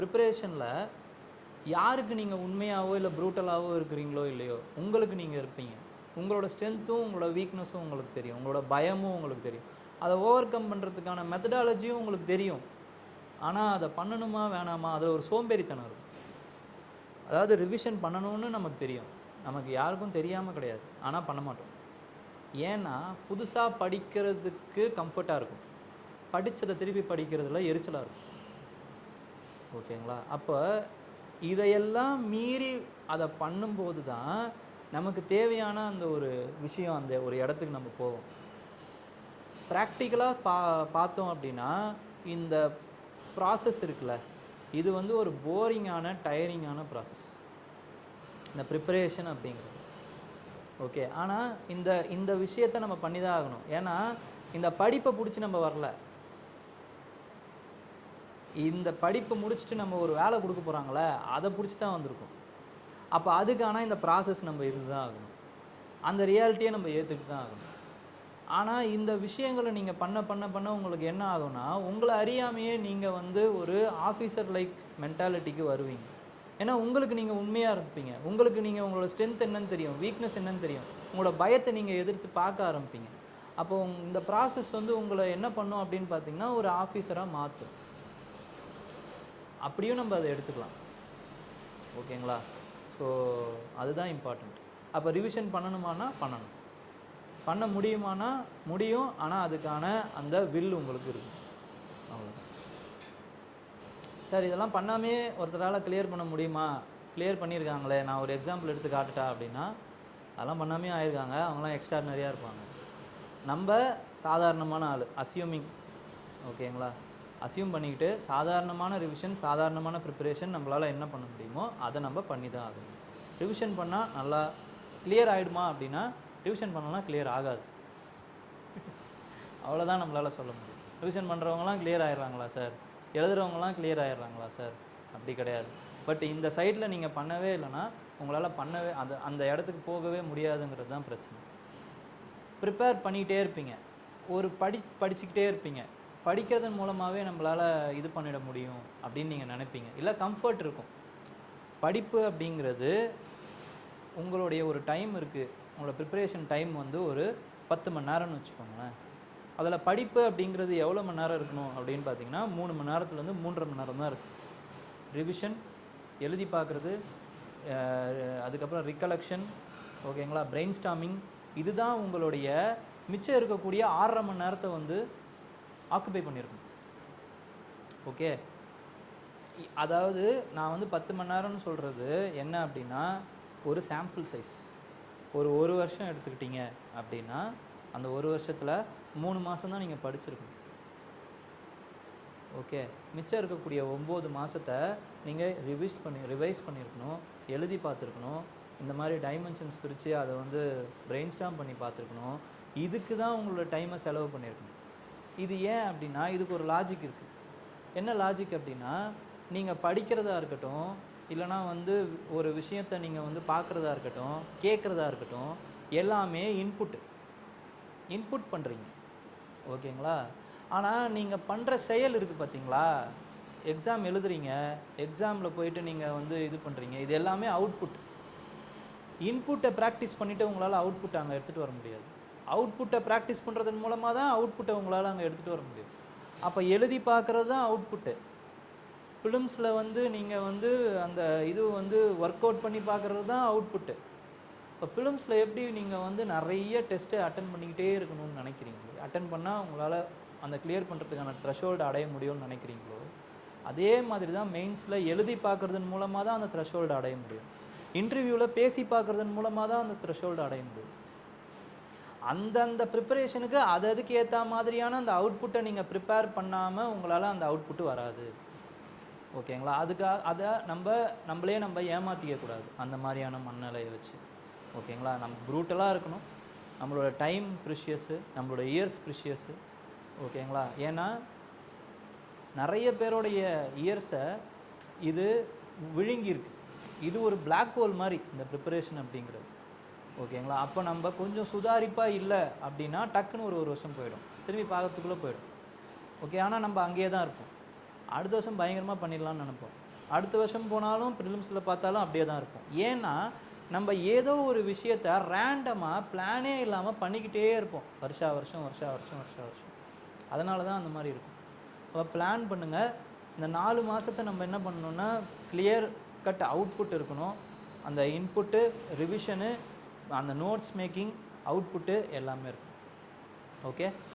ப்ரிப்பரேஷனில் யாருக்கு நீங்கள் உண்மையாகவோ இல்லை ப்ரூட்டலாகவோ இருக்கிறீங்களோ இல்லையோ உங்களுக்கு நீங்கள் இருப்பீங்க. உங்களோட ஸ்ட்ரென்த்தும் உங்களோட வீக்னஸும் உங்களுக்கு தெரியும். உங்களோட பயமும் உங்களுக்கு தெரியும். அதை ஓவர் கம் பண்ணுறதுக்கான மெத்தடாலஜியும் உங்களுக்கு தெரியும். ஆனால் அதை பண்ணணுமா வேணாமா அதில் ஒரு சோம்பேறித்தனம் இருக்கும். அதாவது ரிவிஷன் பண்ணணும்னு நமக்கு தெரியும். நமக்கு யாருக்கும் தெரியாமல் கிடையாது. ஆனால் பண்ண மாட்டோம். ஏன்னா புதுசாக படிக்கிறதுக்கு கம்ஃபர்ட்டாக இருக்கும். படித்ததை திருப்பி படிக்கிறதுல எரிச்சலாக இருக்கும். ஓகேங்களா? அப்போ இதையெல்லாம் மீறி அதை பண்ணும்போது தான் நமக்கு தேவையான அந்த ஒரு விஷயம் அந்த ஒரு இடத்துக்கு நம்ம போவோம். ப்ராக்டிக்கலாக பார்த்தோம் அப்படின்னா இந்த ப்ராசஸ் இருக்குல்ல, இது வந்து ஒரு போரிங்கான டயரிங்கான ப்ராசஸ், இந்த ப்ரிப்பரேஷன் அப்படிங்கிறது. ஓகே, ஆனால் இந்த விஷயத்தை நம்ம பண்ணி தான் ஆகணும். ஏன்னா இந்த படிப்பை பிடிச்சி நம்ம வரல. இந்த படிப்பை முடிச்சுட்டு நம்ம ஒரு வேலை கொடுக்க போகிறாங்களே, அதை பிடிச்சி தான் வந்திருக்கோம். அப்போ அதுக்கான இந்த ப்ராசஸ் நம்ம இருந்து தான் ஆகணும். அந்த ரியாலிட்டியை நம்ம ஏற்றுக்கிட்டு தான் ஆகணும். ஆனால் இந்த விஷயங்களை நீங்கள் பண்ண உங்களுக்கு என்ன ஆகும்னா, உங்களை அறியாமையே நீங்கள் வந்து ஒரு ஆஃபீஸர் லைக் மென்டாலிட்டிக்கு வருவீங்க. ஏன்னா உங்களுக்கு நீங்கள் உண்மையாக இருப்பீங்க. உங்களுக்கு நீங்கள் உங்களோட ஸ்ட்ரென்த் என்னன்னு தெரியும், வீக்னஸ் என்னன்னு தெரியும். உங்களோட பயத்தை நீங்கள் எதிர்த்து பார்க்க ஆரம்பிப்பீங்க. அப்போது இந்த ப்ராசஸ் வந்து உங்களை என்ன பண்ணும் அப்படின்னு பார்த்தீங்கன்னா, ஒரு ஆஃபீஸராக மாற்றும். அப்படியும் நம்ம அதை எடுத்துக்கலாம். ஓகேங்களா? ஸோ அதுதான் இம்பார்ட்டண்ட். அப்போ ரிவிஷன் பண்ணணுமானா பண்ணணும், பண்ண முடியுமானா முடியும். ஆனால் அதுக்கான அந்த வில் உங்களுக்கு இருக்கும். அவ்வளோதான். சார் இதெல்லாம் பண்ணாமே ஒருத்தரால் கிளியர் பண்ண முடியுமா? கிளியர் பண்ணியிருக்காங்களே, நான் ஒரு எக்ஸாம்பிள் எடுத்து காட்டுட்டா அப்படின்னா, அதெல்லாம் பண்ணாமே ஆயிருக்காங்க. அவங்களாம் எக்ஸ்ட்ராடினரியாக இருப்பாங்க. நம்ம சாதாரணமான ஆள், அஸ்யூமிங். ஓகேங்களா? அஸ்யூம் பண்ணிக்கிட்டு சாதாரணமான ரிவிஷன், சாதாரணமான ப்ரிப்பரேஷன் நம்மளால் என்ன பண்ண முடியுமோ அதை நம்ம பண்ணி தான் ஆகணும். ரிவிஷன் பண்ணால் நல்லா கிளியர் ஆகிடுமா அப்படின்னா, ரிவிஷன் பண்ணலாம் கிளியர் ஆகாது. அவ்வளோதான் நம்மளால் சொல்ல முடியும். ரிவிஷன் பண்ணுறவங்களாம் கிளியர் ஆகிடுறாங்களா சார், எழுதுகிறவங்களாம் கிளியர் ஆகிடுறாங்களா சார்? அப்படி கிடையாது. பட் இந்த சைடில் நீங்கள் பண்ணவே இல்லைன்னா உங்களால் பண்ணவே அந்த இடத்துக்கு போகவே முடியாதுங்கிறது தான் பிரச்சனை. ப்ரிப்பேர் பண்ணிகிட்டே இருப்பீங்க, ஒரு படிச்சுக்கிட்டே இருப்பீங்க. படிக்கிறதன் மூலமாகவே நம்மளால் இது பண்ணிட முடியும் அப்படின்னு நீங்கள் நினைப்பீங்க. இல்லை கம்ஃபர்ட் இருக்கும். படிப்பு அப்படிங்கிறது உங்களுடைய ஒரு டைம் இருக்குது. உங்களோட ப்ரிப்பரேஷன் டைம் வந்து ஒரு 10 மணி நேரம்னு வச்சுக்கோங்களேன். அதில் படிப்பு அப்படிங்கிறது எவ்வளோ மணி நேரம் இருக்கணும் அப்படின்னு பார்த்தீங்கன்னா, 3 மணி நேரத்துலேருந்து 3.5 மணி நேரம் தான் இருக்குது. ரிவிஷன், எழுதி பார்க்குறது, அதுக்கப்புறம் ரிகலெக்ஷன், ஓகேங்களா, பிரெயின் ஸ்டாமிங், இதுதான் உங்களுடைய மிச்சம் இருக்கக்கூடிய 6.5 மணி நேரத்தை வந்து ஆக்குபை பண்ணியிருக்கணும். ஓகே, அதாவது நான் வந்து 10 மணி நேரம்னு சொல்கிறது என்ன அப்படின்னா, ஒரு சாம்பிள் சைஸ். ஒரு வருஷம் எடுத்துக்கிட்டீங்க அப்படின்னா, அந்த ஒரு வருஷத்தில் 3 மாதம் தான் நீங்கள் படிச்சிருக்கணும். ஓகே, மிச்சம் இருக்கக்கூடிய 9 மாதத்தை நீங்கள் ரிவைஸ் பண்ணியிருக்கணும், எழுதி பார்த்துருக்கணும், இந்த மாதிரி டைமென்ஷன்ஸ் பிரித்து அதை வந்து பிரெயின் ஸ்டாம் பண்ணி பார்த்துருக்கணும். இதுக்கு தான் உங்களோட டைமை செலவு பண்ணியிருக்கணும். இது ஏன் அப்படின்னா, இதுக்கு ஒரு லாஜிக் இருக்குது. என்ன லாஜிக் அப்படின்னா, நீங்கள் படிக்கிறதா இருக்கட்டும், இல்லைனா வந்து ஒரு விஷயத்தை நீங்கள் வந்து பார்க்குறதா இருக்கட்டும், கேட்குறதா இருக்கட்டும், எல்லாமே இன்புட் பண்ணுறீங்க. ஓகேங்களா? ஆனால் நீங்கள் பண்ணுற செயல் இருக்குது பார்த்தீங்களா, எக்ஸாம் எழுதுறீங்க, எக்ஸாமில் போயிட்டு நீங்கள் வந்து இது பண்ணுறீங்க, இது எல்லாமே அவுட்புட். இன்புட்டை ப்ராக்டிஸ் பண்ணிவிட்டு உங்களால் அவுட்புட் அங்கே எடுத்துகிட்டு வர முடியாது. அவுட்புட்டை ப்ராக்டிஸ் பண்ணுறதன் மூலமாக தான் அவுட்புட்டை உங்களால் அங்கே எடுத்துகிட்டு வர முடியும். அப்போ எழுதி பார்க்குறது தான் அவுட்புட்டு. ஃபிலிம்ஸில் வந்து நீங்கள் வந்து அந்த இது வந்து ஒர்க் அவுட் பண்ணி பார்க்குறது தான் அவுட்புட்டு. இப்போ ஃபிலிம்ஸில் எப்படி நீங்கள் வந்து நிறைய டெஸ்ட்டை அட்டன் பண்ணிக்கிட்டே இருக்கணும்னு நினைக்கிறீங்களோ, அட்டன் பண்ணால் உங்களால் அந்த கிளியர் பண்ணுறதுக்கான த்ரெஷோல்டு அடைய முடியும்னு நினைக்கிறீங்களோ, அதே மாதிரி தான் மெயின்ஸில் எழுதி பார்க்குறதன் மூலமாக தான் அந்த த்ரெஷோல்டு அடைய முடியும். இன்டர்வியூவில் பேசி பார்க்குறதன் மூலமாக தான் அந்த த்ரெஷோல்டு அடைய முடியும். அந்தந்த ப்ரிப்பரேஷனுக்கு அதுக்கு ஏற்ற மாதிரியான அந்த அவுட்புட்டை நீங்கள் ப்ரிப்பேர் பண்ணாமல் உங்களால் அந்த அவுட்புட்டு வராது. ஓகேங்களா? அதை நம்மளே ஏமாற்றிக்கக்கூடாது அந்த மாதிரியான மனநிலையை வச்சு. ஓகேங்களா? நம்ம ப்ரூட்டலாக இருக்கணும். நம்மளோட டைம் ப்ரிஷியஸு, நம்மளோட இயர்ஸ் ப்ரிஷியஸு. ஓகேங்களா? ஏன்னா நிறைய பேருடைய இயர்ஸை இது விழுங்கியிருக்கு. இது ஒரு பிளாக் ஹோல் மாதிரி இந்த ப்ரிப்பரேஷன் அப்படிங்கிறது. ஓகேங்களா? அப்போ நம்ம கொஞ்சம் சுதாரிப்பாக இல்லை அப்படின்னா டக்குன்னு ஒரு வருஷம் போயிடும், திரும்பி பார்க்கறதுக்குள்ளே போயிடும். ஓகே, ஆனால் நம்ம அங்கேயே தான் இருப்போம். அடுத்த வருஷம் பயங்கரமாக பண்ணிடலான்னு நினைப்போம். அடுத்த வருஷம் போனாலும் ப்ரிலிம்ஸில் பார்த்தாலும் அப்படியே தான் இருக்கும். ஏன்னா நம்ம ஏதோ ஒரு விஷயத்த ரேண்டமாக பிளானே இல்லாமல் பண்ணிக்கிட்டே இருப்போம் வருஷா வருஷம். அதனால தான் அந்த மாதிரி இருக்கும். அப்போ பிளான் பண்ணுங்கள். இந்த 4 மாதத்தை நம்ம என்ன பண்ணணுன்னா கிளியர் கட் அவுட்புட் இருக்கணும். அந்த இன்புட்டு, ரிவிஷனு, அந்த நோட்ஸ் மேக்கிங், அவுட்புட்டு எல்லாமே இருக்கும். ஓகே.